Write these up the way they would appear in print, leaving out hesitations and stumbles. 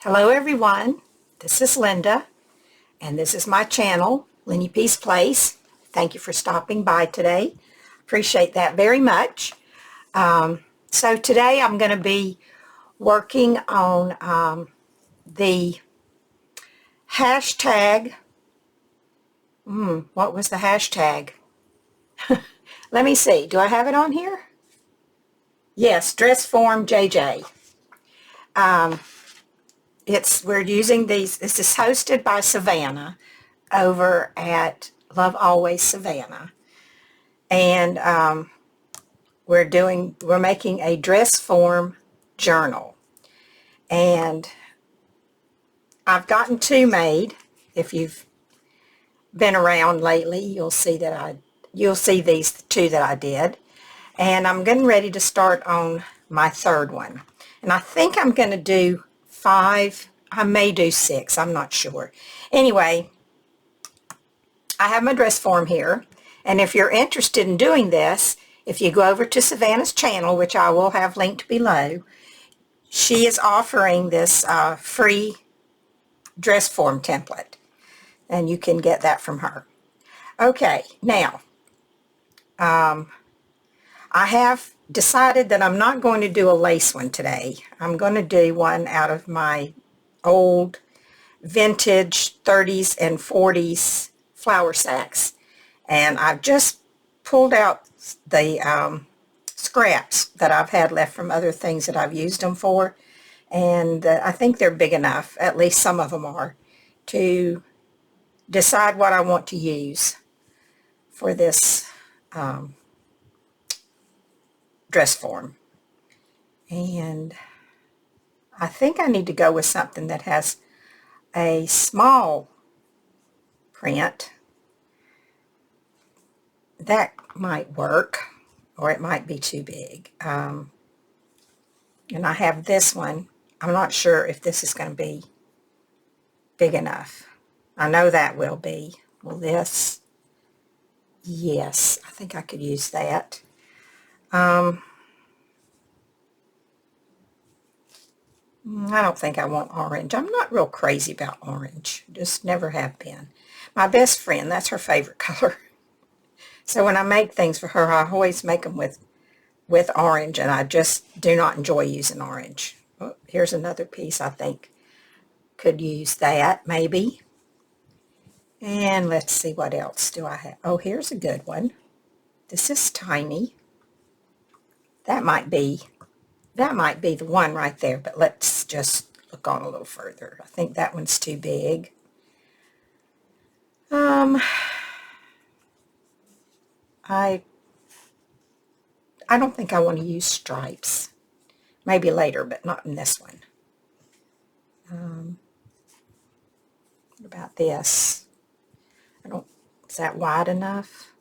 Hello everyone, this is Linda, and this is my channel, Linny Peace Place. Thank you for stopping by today. Appreciate that very much. So today I'm going to be working on the hashtag. What was the hashtag? Let me see. Do I have it on here? Yes, Dress Form JJ. We're using these. This is hosted by Savana over at Love Always Savana, and we're making a dress form journal, and I've gotten two made. If you've been around lately, you'll see these two that I did, and I'm getting ready to start on my third one, and I think I'm going to do 5. I may do 6. I'm not sure. Anyway, I have my dress form here, and if you're interested in doing this, if you go over to Savannah's channel, which I will have linked below, she is offering this free dress form template, and you can get that from her. Okay, now, I have decided that I'm not going to do a lace one today. I'm going to do one out of my old vintage 30s and 40s flour sacks, and I've just pulled out the scraps that I've had left from other things that I've used them for, and I think they're big enough, at least some of them are, to decide what I want to use for this dress form. And I think I need to go with something that has a small print. That might work, or it might be too big. And I have this one. I'm not sure if this is going to be big enough. I know that will be. Will this? Yes, I think I could use that. I don't think I want orange. I'm not real crazy about orange. Just never have been. My best friend, that's her favorite color. So when I make things for her, I always make them with orange, and I just do not enjoy using orange. Oh, here's another piece I think could use that, maybe. And let's see, what else do I have? Oh, here's a good one. This is tiny. That might be the one right there, but let's just look on a little further. I think that one's too big. I don't think I want to use stripes. Maybe later, but not in this one. What about this? Is that wide enough?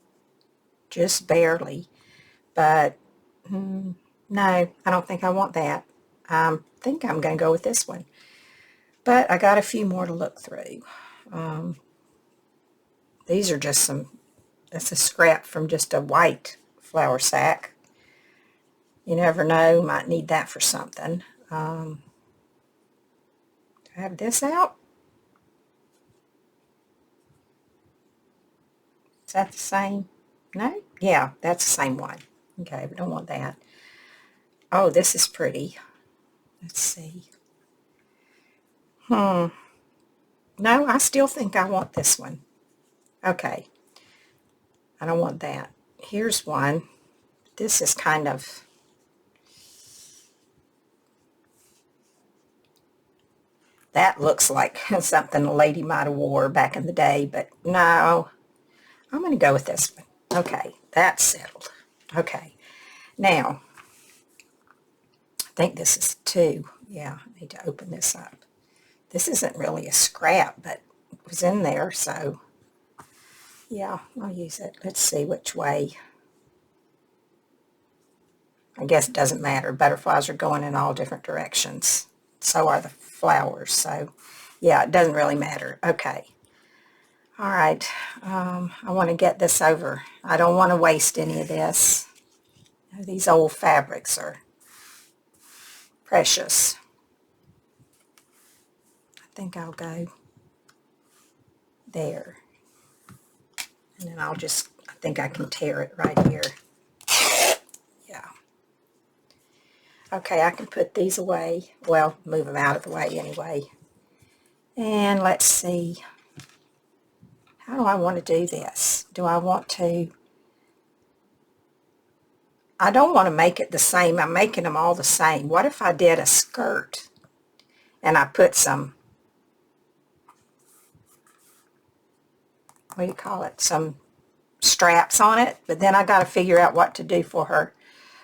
Just barely. But no, I don't think I want that. I think I'm going to go with this one. But I got a few more to look through. These are just that's a scrap from just a white flour sack. You never know, might need that for something. Do I have this out? Is that the same? No? Yeah, that's the same one. Okay, we don't want that. Oh, this is pretty. Let's see. No, I still think I want this one. Okay. I don't want that. Here's one. This is kind of... That looks like something a lady might have wore back in the day, but no. I'm going to go with this one. Okay, that's settled. Okay. Now, I think this is 2. Yeah, I need to open this up. This isn't really a scrap, but it was in there, so yeah, I'll use it. Let's see which way. I guess it doesn't matter. Butterflies are going in all different directions. So are the flowers, so yeah, it doesn't really matter. Okay. All right, I want to get this over. I don't want to waste any of this. These old fabrics are precious. think I'll go there. And then I think I can tear it right here. Yeah. Okay, I can put these away. Well, move them out of the way anyway. And let's see. How do I want to do this? Do I want to... I don't want to make it the same. I'm making them all the same. What if I did a skirt and I put some, what do you call it, some straps on it? But then I got to figure out what to do for her.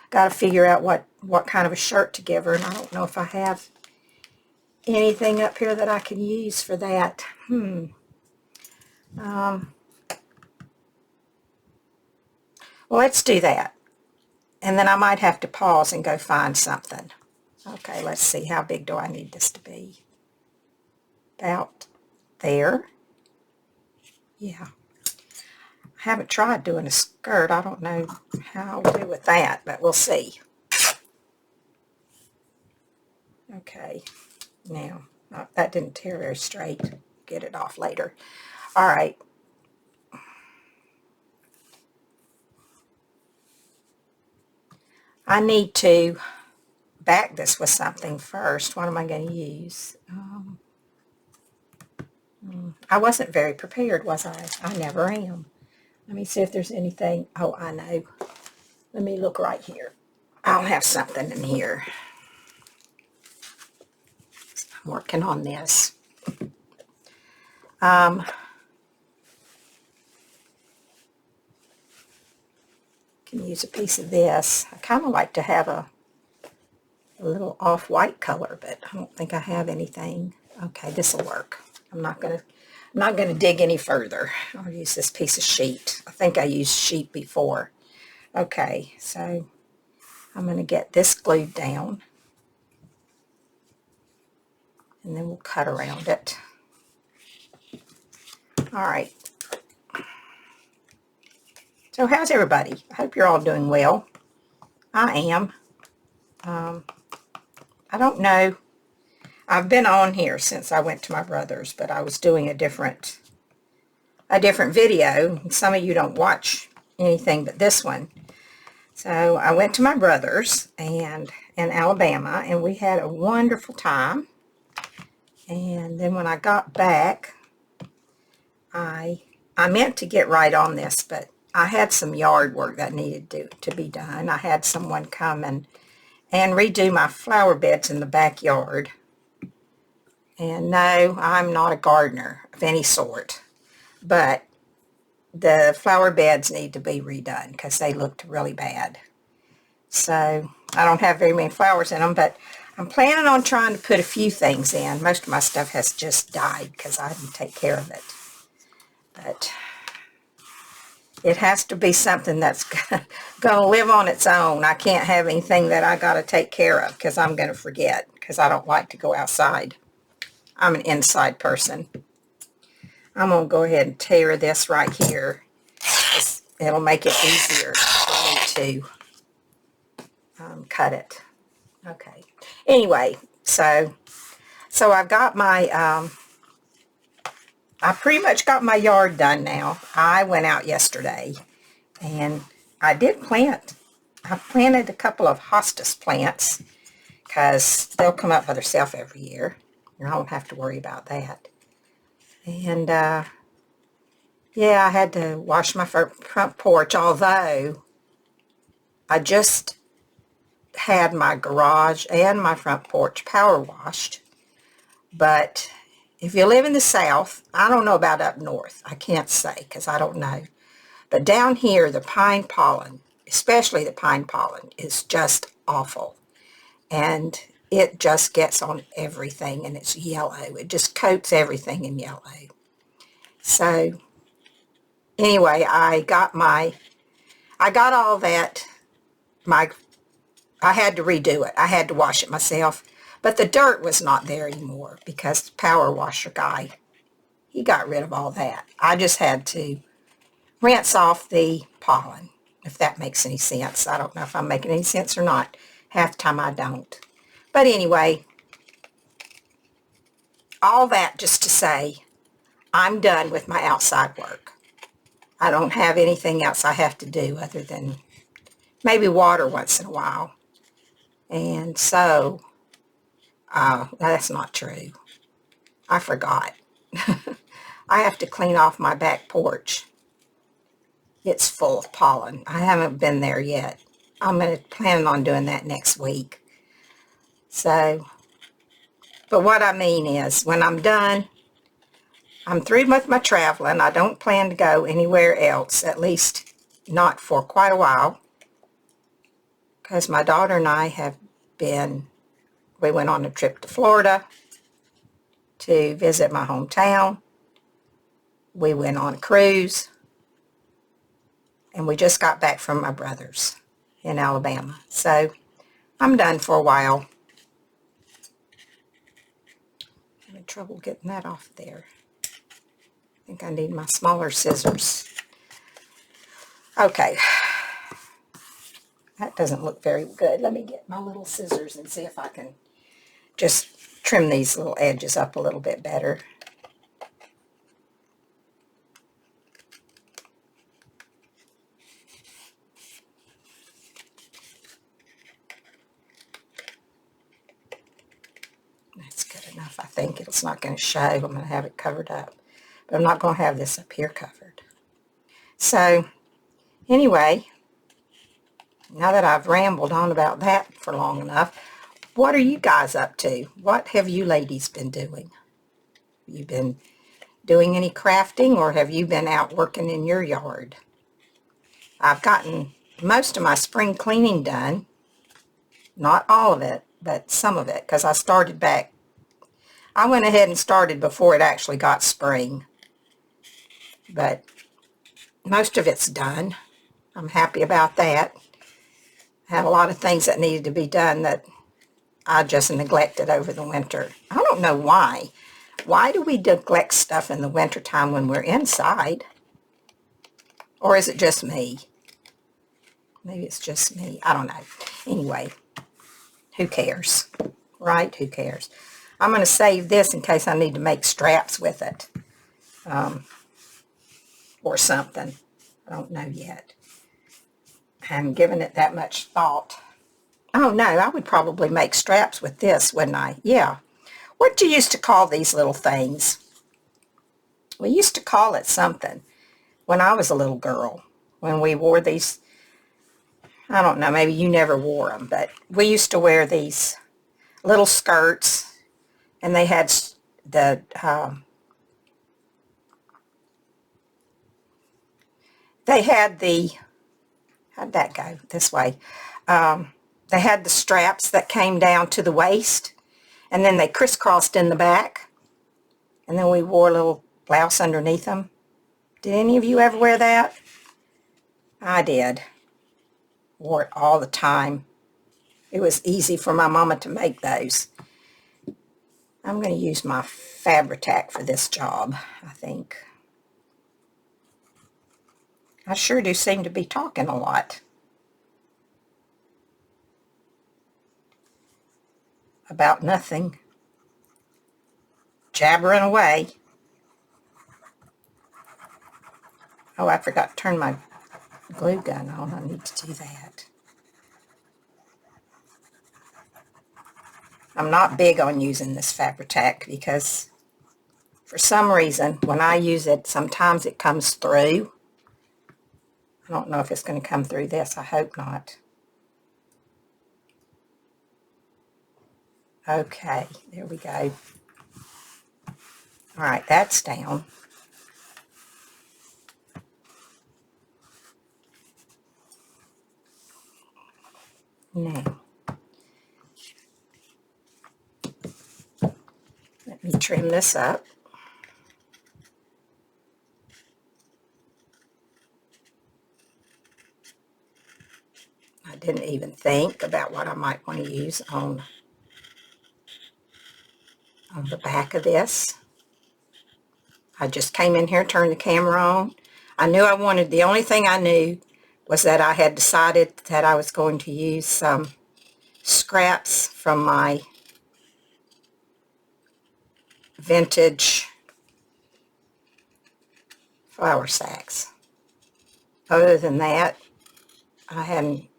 Got to figure out what kind of a shirt to give her, and I don't know if I have anything up here that I can use for that. Well, let's do that. And then I might have to pause and go find something. Okay, let's see. How big do I need this to be? About there. Yeah. I haven't tried doing a skirt. I don't know how I'll do with that, but we'll see. Okay. Now, that didn't tear very straight. Get it off later. All right. I need to back this with something first. What am I going to use? I wasn't very prepared, was I? I never am. Let me see if there's anything. Oh, I know. Let me look right here. I'll have something in here. I'm working on this. Can use a piece of this. I kind of like to have a little off-white color, but I don't think I have anything. Okay, this will work. I'm not gonna dig any further. I'll use this piece of sheet. I think I used sheet before. Okay, so I'm gonna get this glued down, and then we'll cut around it. All right. So how's everybody? I hope you're all doing well. I am. I don't know. I've been on here since I went to my brother's, but I was doing a different video. Some of you don't watch anything but this one. So I went to my brother's and in Alabama, and we had a wonderful time. And then when I got back, I meant to get right on this, but I had some yard work that needed to be done. I had someone come and redo my flower beds in the backyard. And no, I'm not a gardener of any sort, but the flower beds need to be redone because they looked really bad. So I don't have very many flowers in them, but I'm planning on trying to put a few things in. Most of my stuff has just died because I didn't take care of it. But it has to be something that's going to live on its own. I can't have anything that I got to take care of because I'm going to forget, because I don't like to go outside. I'm an inside person. I'm going to go ahead and tear this right here. It'll make it easier for me to cut it. Okay. Anyway, so I've got my... I pretty much got my yard done now. I went out yesterday and I did plant. I planted a couple of hostas plants because they'll come up by themselves every year. And I don't have to worry about that. And yeah, I had to wash my front porch, although I just had my garage and my front porch power washed. But if you live in the South, I don't know about up north. I can't say because I don't know. But down here, the pine pollen, especially the pine pollen, is just awful. And it just gets on everything, and it's yellow. It just coats everything in yellow. So anyway, I got all that. I had to redo it. I had to wash it myself. But the dirt was not there anymore because the power washer guy, he got rid of all that. I just had to rinse off the pollen, if that makes any sense. I don't know if I'm making any sense or not. Half the time I don't. But anyway, all that just to say I'm done with my outside work. I don't have anything else I have to do other than maybe water once in a while. And so, that's not true. I forgot. I have to clean off my back porch. It's full of pollen. I haven't been there yet. I'm planning on doing that next week. So, but what I mean is, when I'm done, I'm through with my traveling. I don't plan to go anywhere else, at least not for quite a while, because my daughter and I have been, we went on a trip to Florida to visit my hometown. We went on a cruise, and we just got back from my brother's in Alabama. So I'm done for a while. I'm having trouble getting that off there. I think I need my smaller scissors. Okay. That doesn't look very good. Let me get my little scissors and see if I can just trim these little edges up a little bit better. That's good enough. I think it's not going to show. I'm going to have it covered up. But I'm not going to have this up here covered. So, anyway, now that I've rambled on about that for long enough, what are you guys up to? What have you ladies been doing? Have you been doing any crafting, or have you been out working in your yard? I've gotten most of my spring cleaning done. Not all of it, but some of it, because I started back. I went ahead and started before it actually got spring. But most of it's done. I'm happy about that. I had a lot of things that needed to be done that I just neglected over the winter. I don't know why. Why do we neglect stuff in the wintertime when we're inside? Or is it just me? Maybe it's just me. I don't know. Anyway, who cares? Right? Who cares? I'm going to save this in case I need to make straps with it. Or something. I don't know yet. I haven't given it that much thought. Oh no, I would probably make straps with this, wouldn't I? Yeah. What do you used to call these little things? We used to call it something when I was a little girl. When we wore these, I don't know, maybe you never wore them, but we used to wear these little skirts, and they had the, how'd that go? This way. They had the straps that came down to the waist, and then they crisscrossed in the back, and then we wore a little blouse underneath them. Did any of you ever wear that? I did. Wore it all the time. It was easy for my mama to make those. I'm going to use my Fabri-Tac for this job, I think. I sure do seem to be talking a lot about nothing. Jabbering away. Oh, I forgot to turn my glue gun on. I need to do that. I'm not big on using this Fabri-Tac because for some reason when I use it, sometimes it comes through. I don't know if it's going to come through this. I hope not. Okay, there we go. All right, that's down. Now, let me trim this up. I didn't even think about what I might want to use on the back of this. I just came in here, turned the camera on. I knew I wanted, the only thing I knew was that I had decided that I was going to use some scraps from my vintage flour sacks. Other than that, I hadn't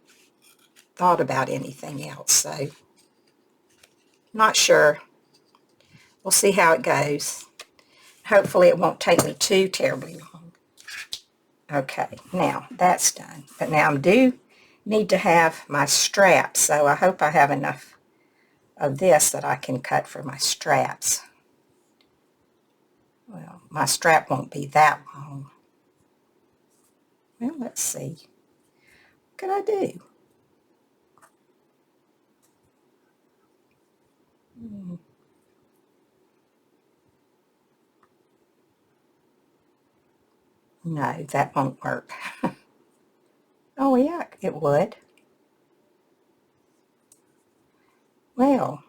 thought about anything else, so not sure. We'll see how it goes. Hopefully it won't take me too terribly long. Okay, now that's done. But now I do need to have my straps, so I hope I have enough of this that I can cut for my straps. Well, my strap won't be that long. Well, let's see. What can I do? No, that won't work. Oh, yeah, it would. Well,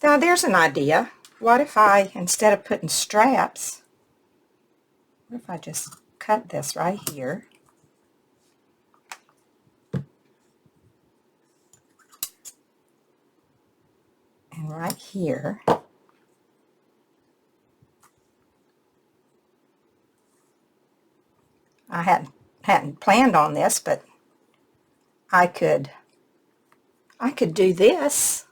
now there's an idea. What if I, instead of putting straps, what if I just cut this right here? And right here. I hadn't planned on this, but I could do this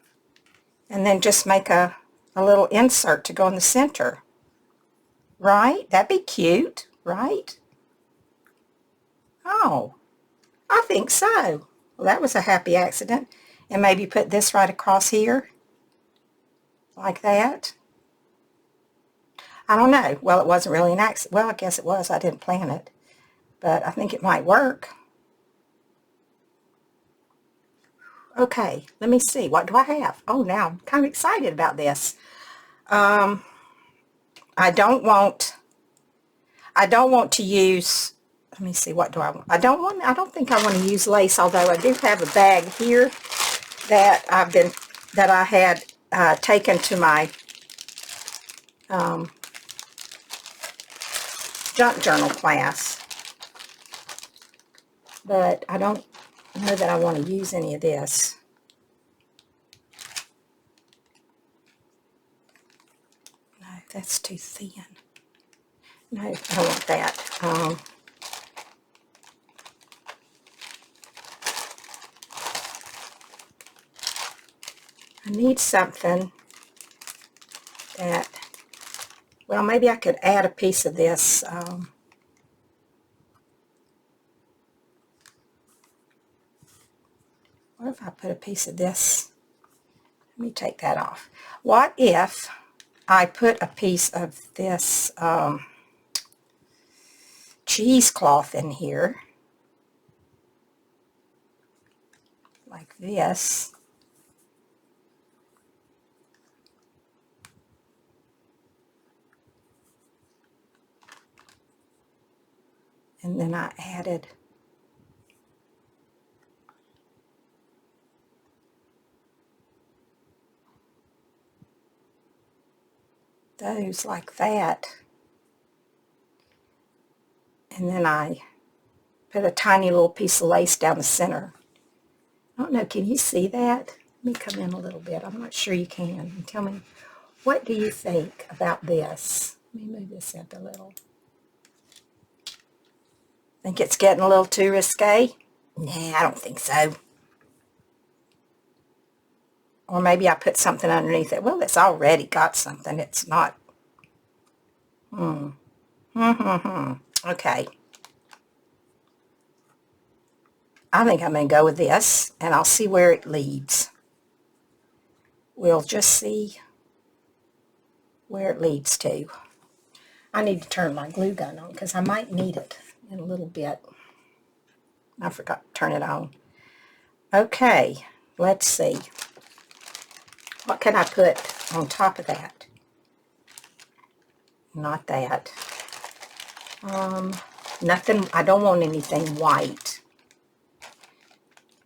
and then just make a little insert to go in the center. Right? That'd be cute, right? Oh, I think so. Well, that was a happy accident. And maybe put this right across here, like that. I don't know. Well, it wasn't really an accident. Well, I guess it was. I didn't plan it. But I think it might work. Okay, let me see. What do I have? Oh, now I'm kind of excited about this. I don't want to use, let me see, what do I want? I don't think I want to use lace, although I do have a bag here that I had taken to my junk journal class. But I don't know that I want to use any of this. No, that's too thin. No, I don't want that. I need something that, well, maybe I could add a piece of this. What if I put a piece of this? Let me take that off. What if I put a piece of this cheesecloth in here, like this, and then I added those like that, and then I put a tiny little piece of lace down the center. I don't know, can you see that? Let me come in a little bit. I'm not sure you can. Tell me, what do you think about this? Let me move this up a little. Think it's getting a little too risque? Nah, I don't think so. Or maybe I put something underneath it. Well, it's already got something. It's not. Okay. I think I'm going to go with this, and I'll see where it leads. We'll just see where it leads to. I need to turn my glue gun on because I might need it in a little bit. I forgot to turn it on. Okay, let's see. What can I put on top of that? Not that. Nothing. I don't want anything white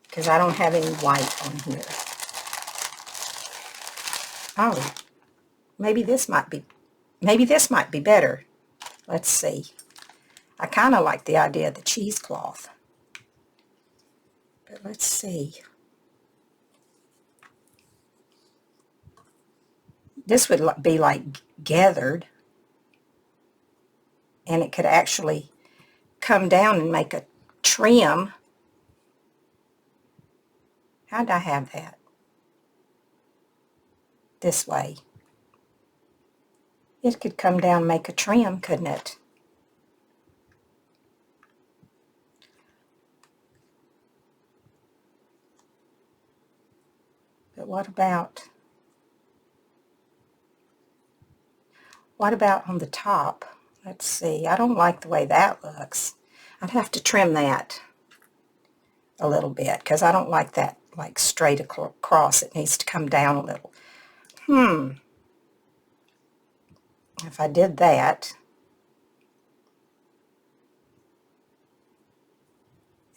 because I don't have any white on here. Oh, maybe this might be better. Let's see. I kind of like the idea of the cheesecloth. But let's see. this would be like gathered, and it could actually come down and make a trim. How'd I have that? This way. It could come down and make a trim, couldn't it? But what about on the top? Let's see. I don't like the way that looks. I'd have to trim that a little bit because I don't like that like straight across. It needs to come down a little. If I did that,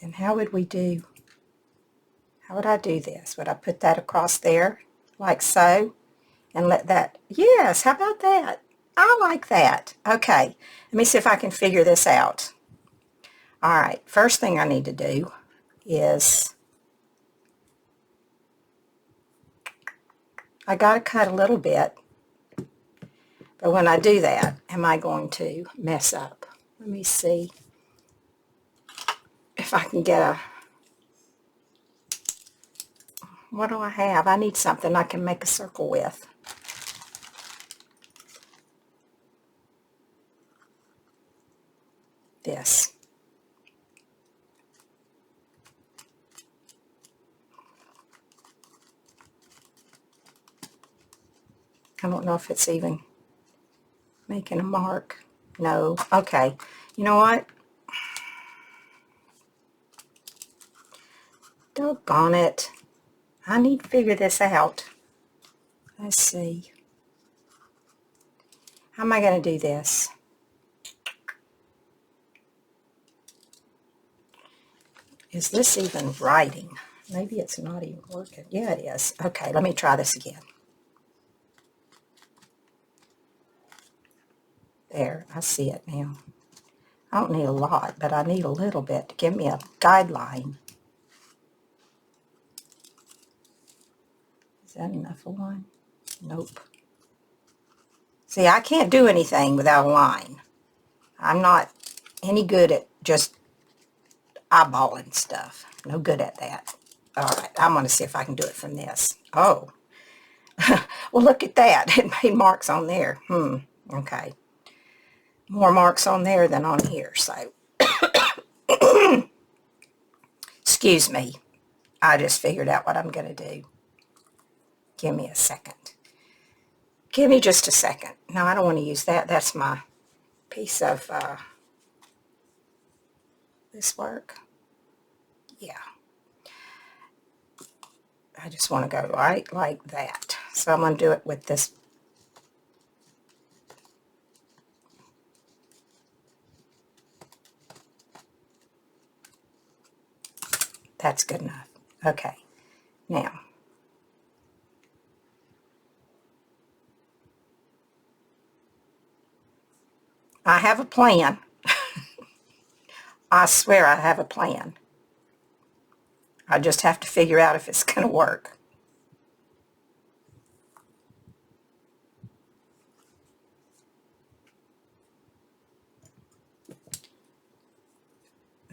then how would I do this? Would I put that across there like so and let that, yes, how about that? I like that. Okay, let me see if I can figure this out. All right, first thing I need to do is I got to cut a little bit, but when I do that, am I going to mess up? Let me see if I can get a, what do I have? I need something I can make a circle with. This. I don't know if it's even making a mark. No. Okay. You know what? Doggone it. I need to figure this out. Let's see. How am I going to do this? Is this even writing? Maybe it's not even working. Yeah, it is. Okay, let me try this again. There, I see it now. I don't need a lot, but I need a little bit to give me a guideline. Is that enough of one? Nope. See, I can't do anything without a line. I'm not any good at just eyeballing stuff. No good at that. All right, I'm going to see if I can do it from this. Oh, well, look at that. It made marks on there. Okay. More marks on there than on here, so. Excuse me. I just figured out what I'm going to do. Give me a second. Give me just a second. No, I don't want to use that. That's my piece of this work. Yeah. I just want to go right like that. So I'm going to do it with this. That's good enough. Okay. Now, I have a plan. I swear I have a plan. I just have to figure out if it's going to work.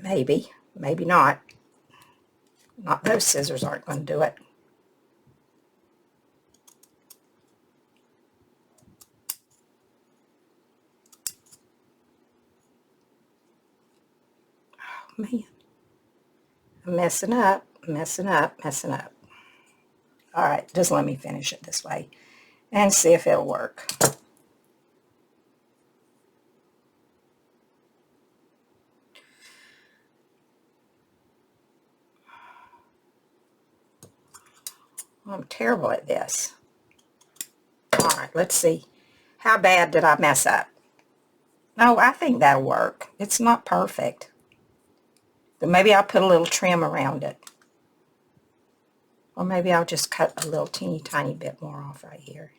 Maybe, maybe not. Not those scissors aren't going to do it. Oh, man. I'm messing up, messing up, messing up. All right, just let me finish it this way and see if it'll work. I'm terrible at this. All right, let's see. How bad did I mess up? No, I think that'll work. It's not perfect. But maybe I'll put a little trim around it. Or maybe I'll just cut a little teeny tiny bit more off right here.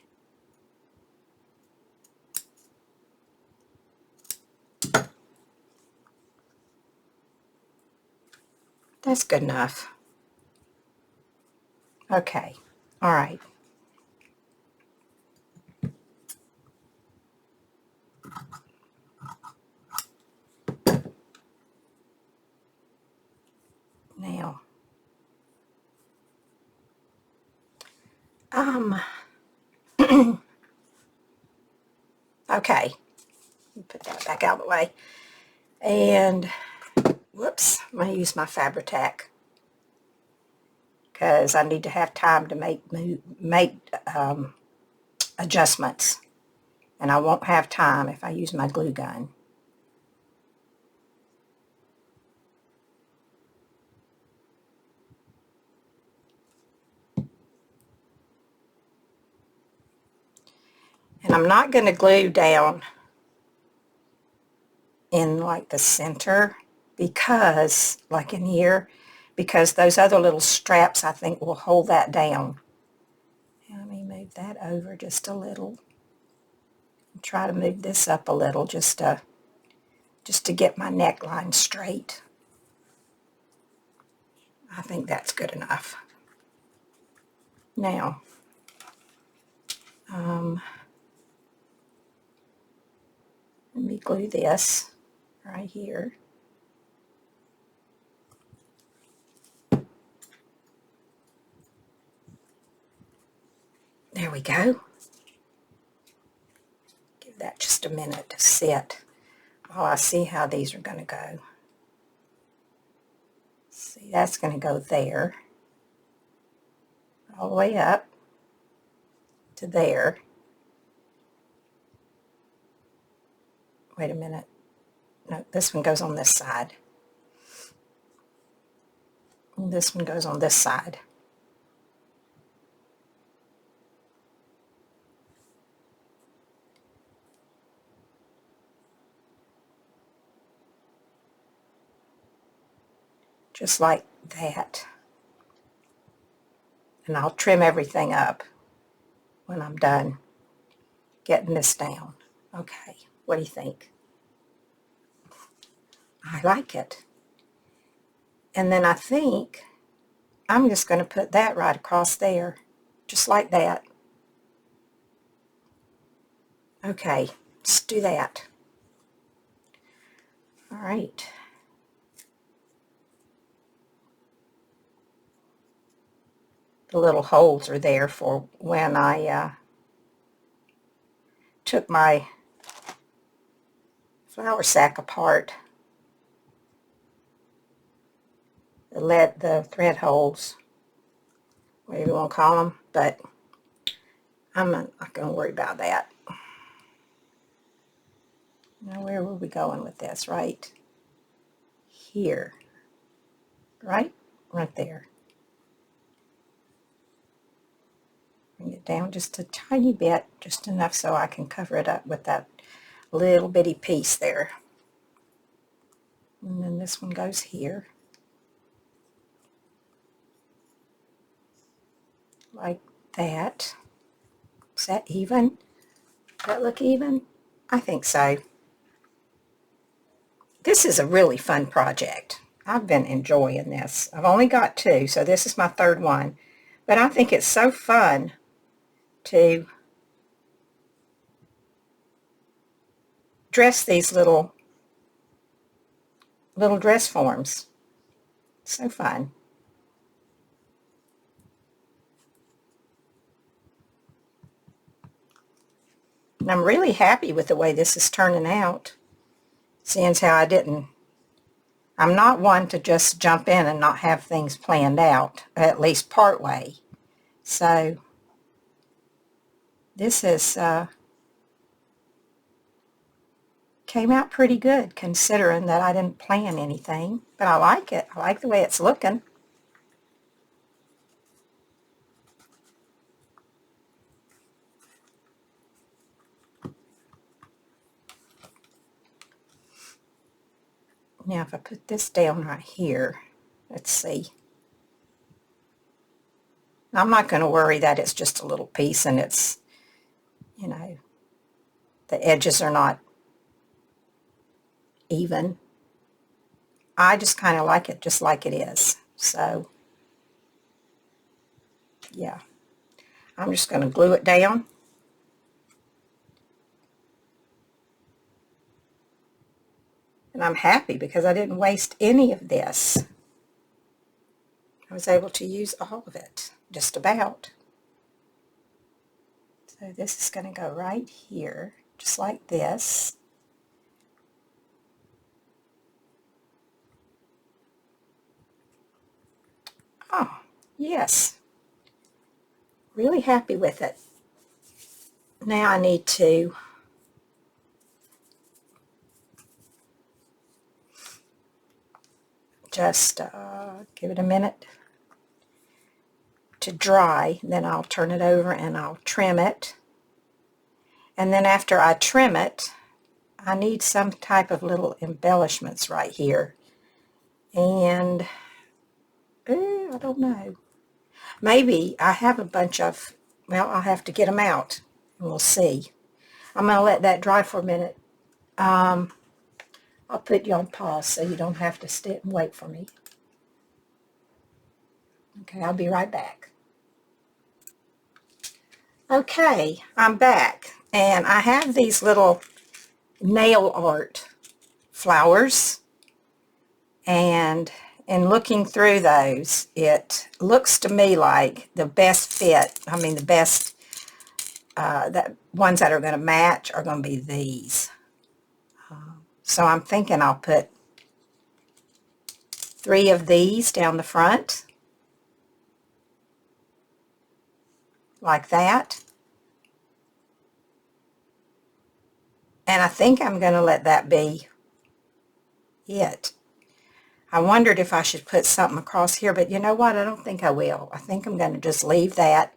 That's good enough. Okay. All right. Okay, put that back out of the way. And, whoops, I'm going to use my Fabri-Tac because I need to have time to make adjustments. And I won't have time if I use my glue gun. And I'm not going to glue down in like the center because, like in here, because those other little straps I think will hold that down. Let me move that over just a little. Try to move this up a little just to get my neckline straight. I think that's good enough. Now, let me glue this right here. There we go. Give that just a minute to sit while I see how these are going to go. See, that's going to go there, all the way up to there. Wait a minute. No, this one goes on this side. And this one goes on this side. Just like that. And I'll trim everything up when I'm done getting this down. Okay, what do you think? I like it. And then I think I'm just going to put that right across there, just like that. Okay, let's do that. All right. The little holes are there for when I took my flour sack apart. The thread holes, whatever you want to call them, but I'm not going to worry about that. Now, where were we going with this? Right here. Right? Right there. Bring it down just a tiny bit, just enough so I can cover it up with that little bitty piece there. And then this one goes here. Like that. Is that even? Does that look even? I think so. This is a really fun project. I've been enjoying this. I've only got 2, so this is my 3rd one. But I think it's so fun to dress these little dress forms. So fun. And I'm really happy with the way this is turning out. Seeing as how I'm not one to just jump in and not have things planned out, at least part way. So this is came out pretty good considering that I didn't plan anything, but I like it. I like the way it's looking. Now if I put this down right here, let's see. I'm not going to worry that it's just a little piece and it's, you know, the edges are not even. I just kind of like it just like it is. So, yeah. I'm just going to glue it down. And I'm happy because I didn't waste any of this. I was able to use all of it, just about. So this is going to go right here, just like this. Oh, yes. Really happy with it. Now I need to just give it a minute to dry. Then I'll turn it over and I'll trim it. And then after I trim it, I need some type of little embellishments right here. And I don't know. Maybe I have a bunch of, well, I'll have to get them out and we'll see. I'm going to let that dry for a minute. I'll put you on pause so you don't have to sit and wait for me. Okay, I'll be right back. Okay, I'm back. And I have these little nail art flowers. And in looking through those, it looks to me like the best fit, the best, that ones that are going to match are going to be these. So I'm thinking I'll put 3 of these down the front, like that. And I think I'm going to let that be it. I wondered if I should put something across here, but you know what? I don't think I will. I think I'm going to just leave that,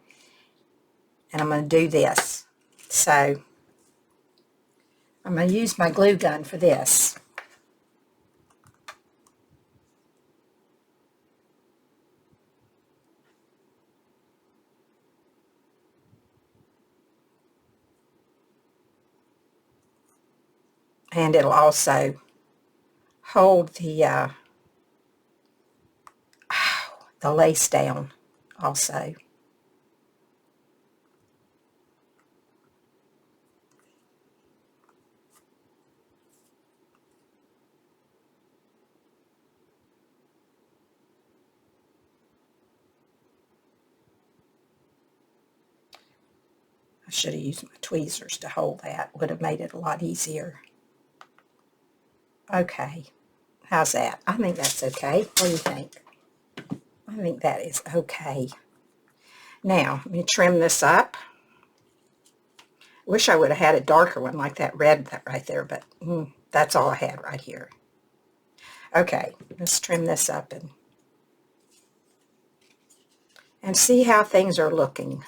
and I'm going to do this. So I'm going to use my glue gun for this. And it'll also hold the lace down also. I should have used my tweezers to hold that. Would have made it a lot easier. Okay. How's that? I think that's okay. What do you think? I think that is okay. Now, let me trim this up. Wish I would have had a darker one like that red right there, but that's all I had right here. Okay, let's trim this up and see how things are looking.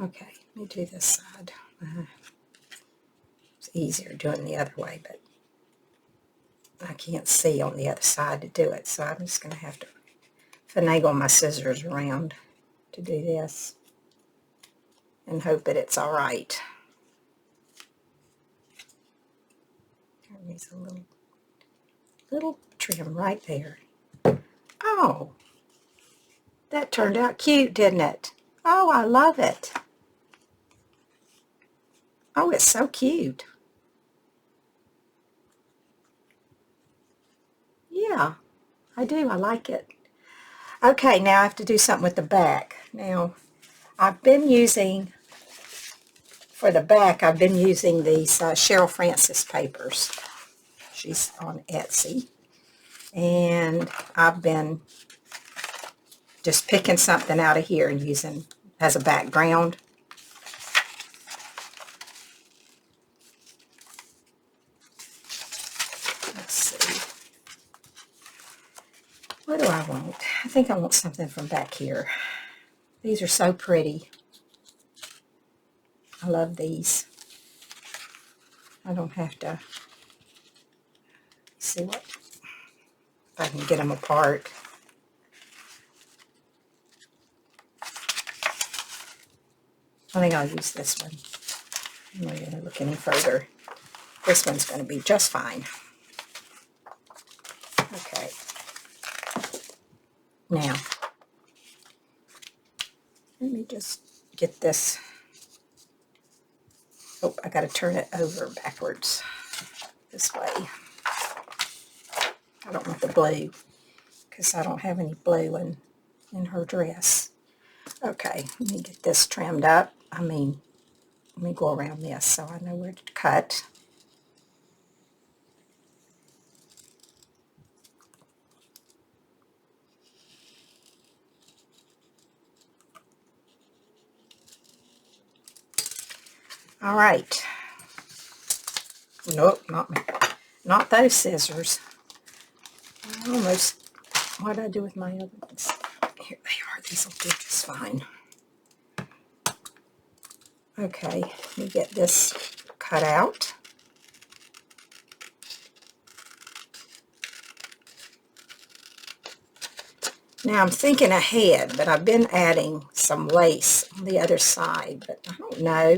Okay, let me do this side. It's easier doing the other way, but I can't see on the other side to do it, so I'm just going to have to finagle my scissors around to do this and hope that it's all right. There's a little trim right there. Oh, that turned out cute, didn't it? Oh, I love it. Oh, it's so cute. Yeah, I do. I like it. Okay, now I have to do something with the back. Now, I've been using, for the back, I've been using these Cheryl Francis papers. She's on Etsy. And I've been just picking something out of here and using as a background. Let's see. What do I want? I think I want something from back here. These are so pretty. I love these. I don't have to see what, if I can get them apart. I think I'll use this one. I'm not going to look any further. This one's going to be just fine. Okay. Now, let me just get this. Oh, I got to turn it over backwards this way. I don't want the blue because I don't have any blue in her dress. Okay, let me get this trimmed up. Let me go around this so I know where to cut. All right. Nope, not those scissors. Almost. What did I do with my other ones? Here they are. These will do just fine. Okay, let me get this cut out. Now I'm thinking ahead, but I've been adding some lace on the other side, but I don't know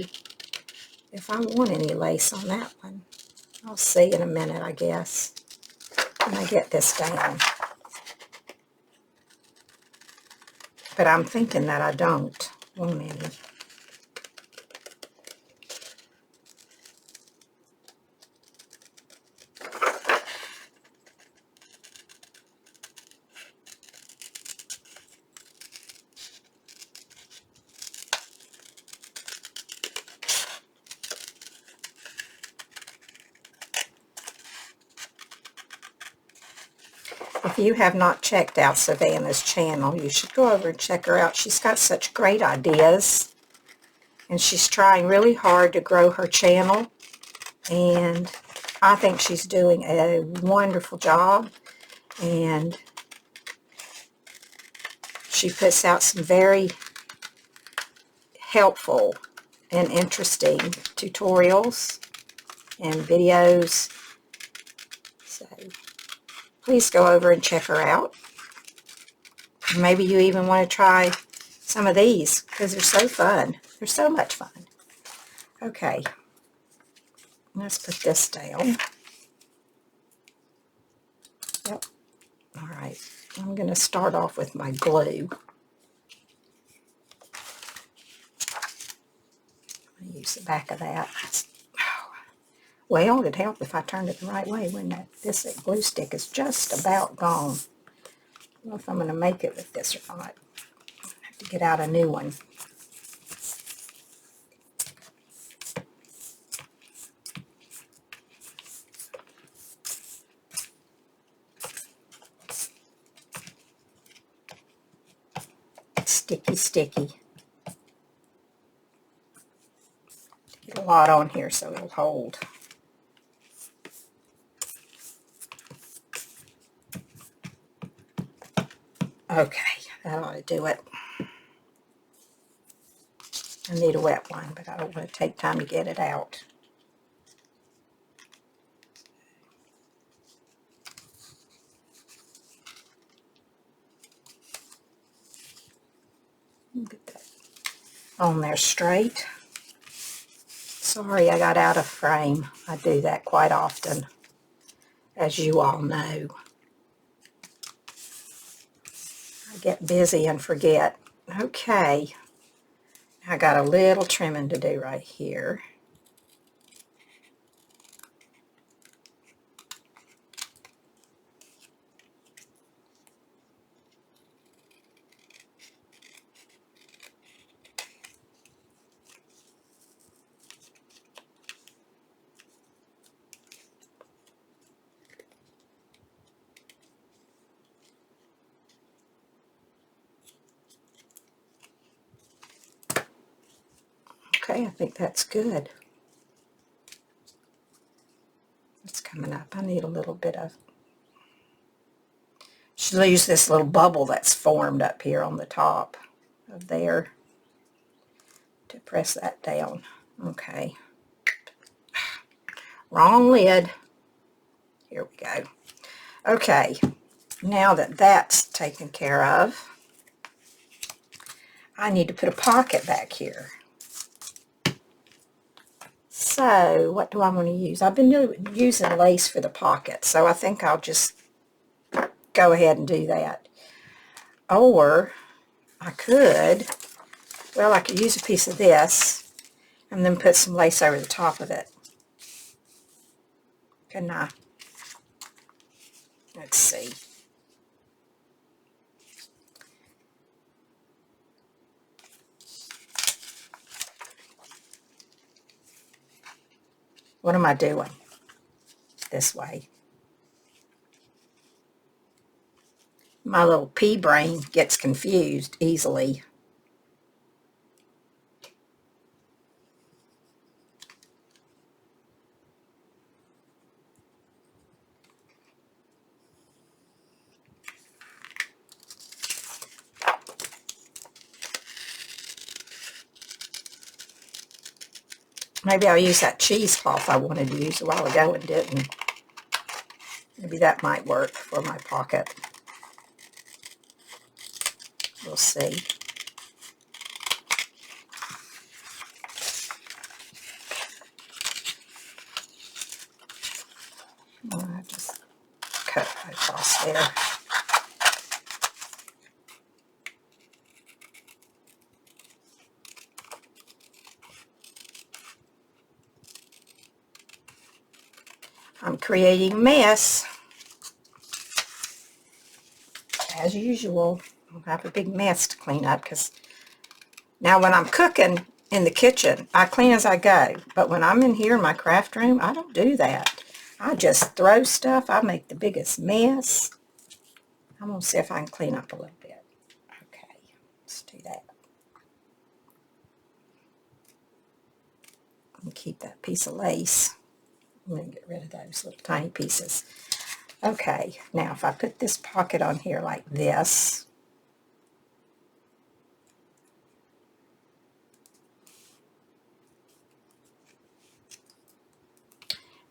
if I want any lace on that one. I'll see in a minute, I guess, when I get this down. But I'm thinking that I don't want any. If you have not checked out Savannah's channel, you should go over and check her out. She's got such great ideas, and she's trying really hard to grow her channel, and I think she's doing a wonderful job, and she puts out some very helpful and interesting tutorials and videos. So please go over and check her out. Maybe you even want to try some of these because they're so fun. They're so much fun. Okay, let's put this down. Yep. All right, I'm going to start off with my glue. I'm going to use the back of that. Well, it'd help if I turned it the right way, wouldn't it? This glue stick is just about gone. I don't know if I'm going to make it with this or not. I have to get out a new one. Sticky, sticky. Get a lot on here so it'll hold. Okay, that ought to do it. I need a wet one, but I don't want to take time to get it out. Get that on there straight. Sorry, I got out of frame. I do that quite often, as you all know. I get busy and forget. Okay, I got a little trimming to do right here. Okay, I think that's good. It's coming up. I need a little bit of... Should use this little bubble that's formed up here on the top of there to press that down. Okay. Wrong lid. Here we go. Okay, now that that's taken care of, I need to put a pocket back here. So, what do I want to use? I've been using lace for the pocket, so I think I'll just go ahead and do that. Or, I could use a piece of this and then put some lace over the top of it. Couldn't I? Let's see. What am I doing? This way. My little pea brain gets confused easily. Maybe I'll use that cheesecloth I wanted to use a while ago and didn't. Maybe that might work for my pocket. We'll see. I just cut right across there. I'm creating a mess. As usual, I'll have a big mess to clean up because now when I'm cooking in the kitchen, I clean as I go. But when I'm in here in my craft room, I don't do that. I just throw stuff. I make the biggest mess. I'm going to see if I can clean up a little bit. Okay, let's do that. And keep that piece of lace. I'm going to get rid of those little tiny pieces. Okay, now if I put this pocket on here like this,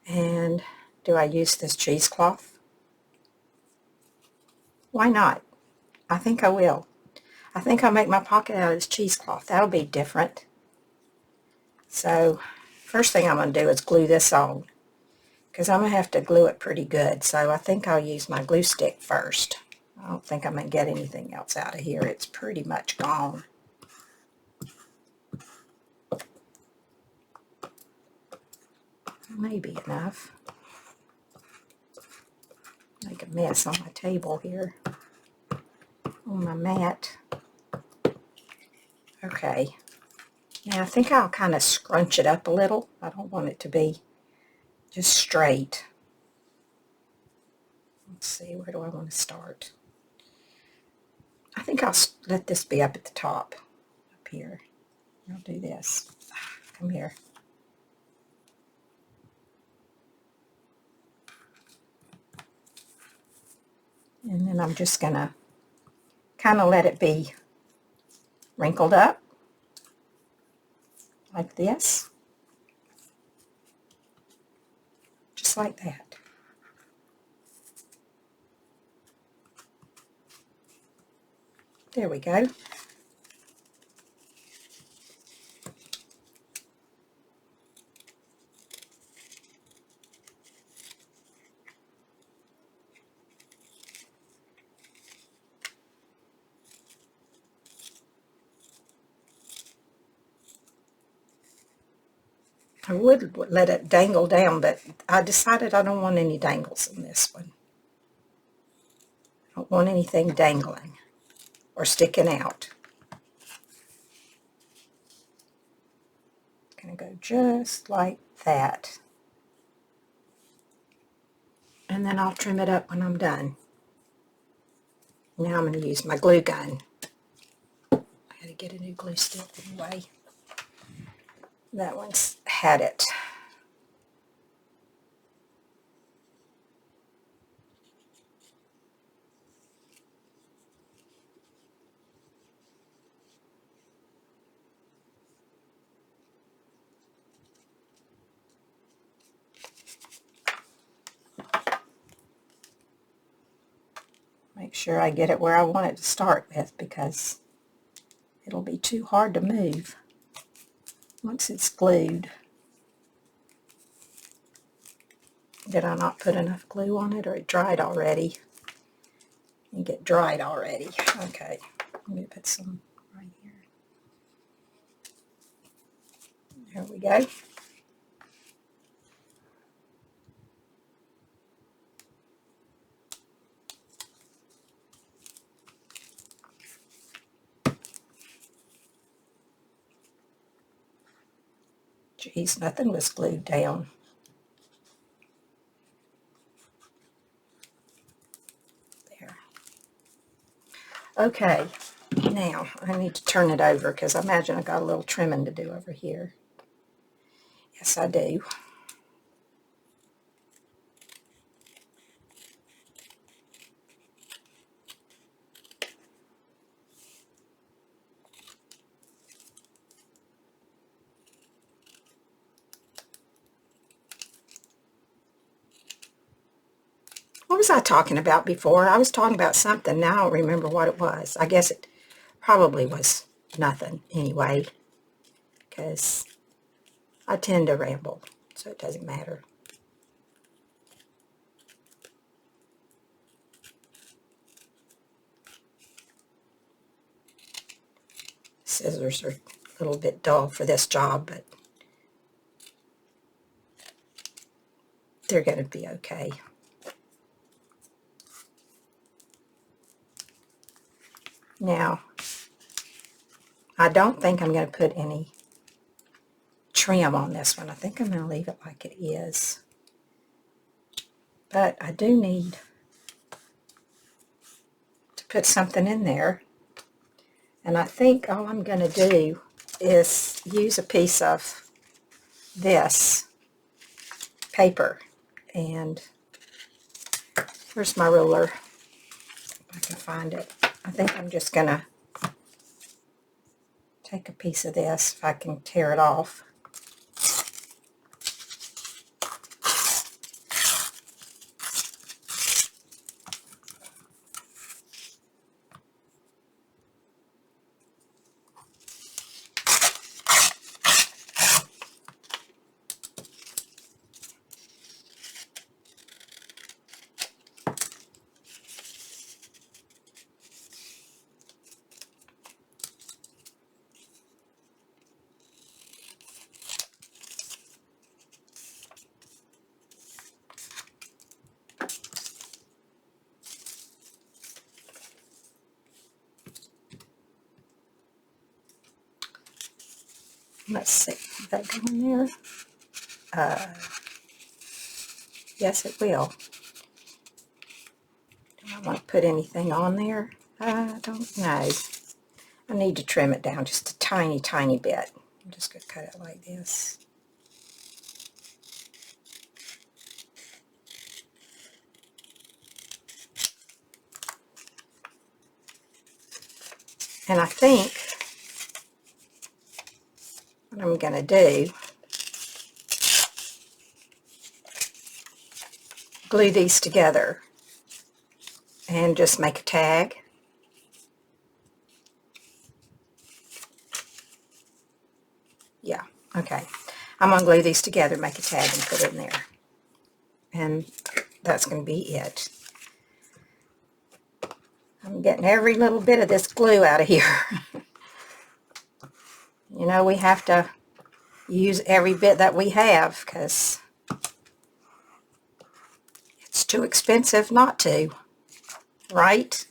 and do I use this cheesecloth? Why not? I think I will. I think I'll make my pocket out of this cheesecloth. That'll be different. So, first thing I'm going to do is glue this on, because I'm going to have to glue it pretty good. So I think I'll use my glue stick first. I don't think I'm going to get anything else out of here. It's pretty much gone. Maybe enough. Make a mess on my table here, on my mat. Okay. Now I think I'll kind of scrunch it up a little. I don't want it to be just straight. Let's see, where do I want to start? I think I'll let this be up at the top, up here. I'll do this. Come here. And then I'm just going to kind of let it be wrinkled up, like this. Just like that. There we go. I would let it dangle down, but I decided I don't want any dangles in this one. I don't want anything dangling or sticking out. It's going to go just like that. And then I'll trim it up when I'm done. Now I'm going to use my glue gun. I got to get a new glue stick anyway. That one's had it. Make sure I get it where I want it to start with, because it'll be too hard to move once it's glued. Did I not put enough glue on it, or it dried already? I think it dried already. Okay, let me put some right here. There we go. Geez, nothing was glued down. There. Okay, now I need to turn it over, because I imagine I got a little trimming to do over here. Yes, I do. What was I talking about before? I was talking about something. Now I don't remember what it was. I guess it probably was nothing anyway, because I tend to ramble, so it doesn't matter. Scissors are a little bit dull for this job, but they're going to be okay. Now, I don't think I'm going to put any trim on this one. I think I'm going to leave it like it is. But I do need to put something in there. And I think all I'm going to do is use a piece of this paper. And where's my ruler? If I can find it. I think I'm just going to take a piece of this, if I can tear it off. Let's see, will that go in there? Yes, it will. Do I want to put anything on there? I don't know. I need to trim it down just a tiny, tiny bit. I'm just going to cut it like this. And I think what I'm going to do, glue these together and just make a tag. Yeah, okay. I'm going to glue these together, make a tag, and put it in there. And that's going to be it. I'm getting every little bit of this glue out of here. You know, we have to use every bit that we have, because it's too expensive not to, right?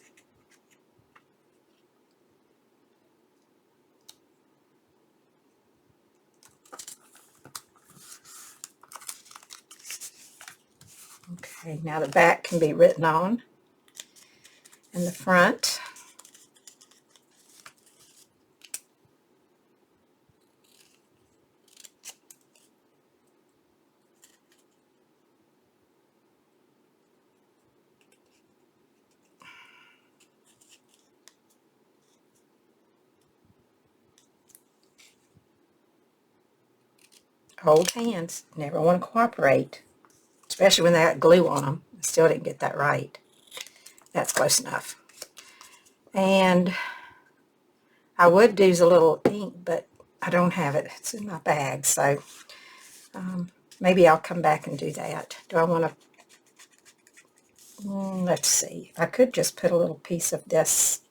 Okay, now the back can be written on, and the front. Old hands never want to cooperate, especially when they got glue on them. I still didn't get that right. That's close enough. And I would use a little ink, but I don't have it. It's in my bag, so maybe I'll come back and do that. Do I want to... let's see. I could just put a little piece of this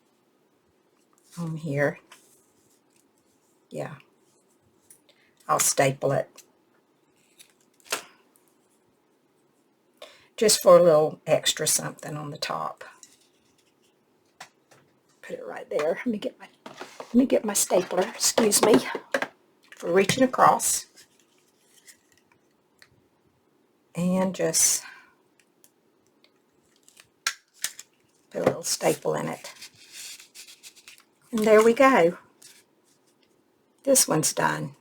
on here. Yeah. I'll staple it. Just for a little extra something on the top. Put it right there. Let me get my stapler. Excuse me for reaching across. And just put a little staple in it. And there we go. This one's done.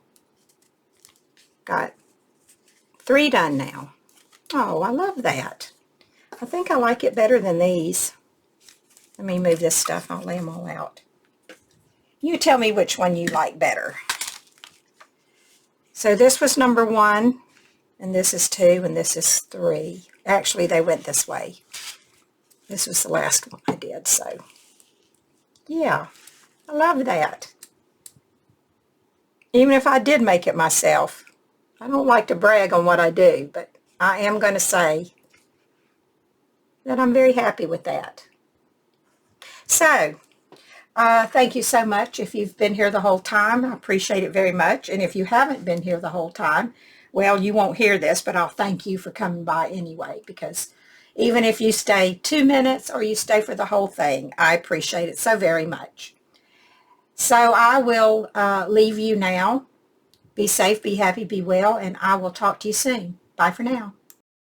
Got 3 done now. Oh, I love that. I think I like it better than these. Let me move this stuff. I'll lay them all out. You tell me which one you like better. So this was number 1, and this is 2, and this is 3. Actually, they went this way. This was the last one I did, so yeah, I love that. Even if I did make it myself, I don't like to brag on what I do, but I am going to say that I'm very happy with that. So, thank you so much if you've been here the whole time. I appreciate it very much. And if you haven't been here the whole time, well, you won't hear this, but I'll thank you for coming by anyway, because even if you stay 2 minutes or you stay for the whole thing, I appreciate it so very much. So I will leave you now. Be safe, be happy, be well, and I will talk to you soon. Bye for now.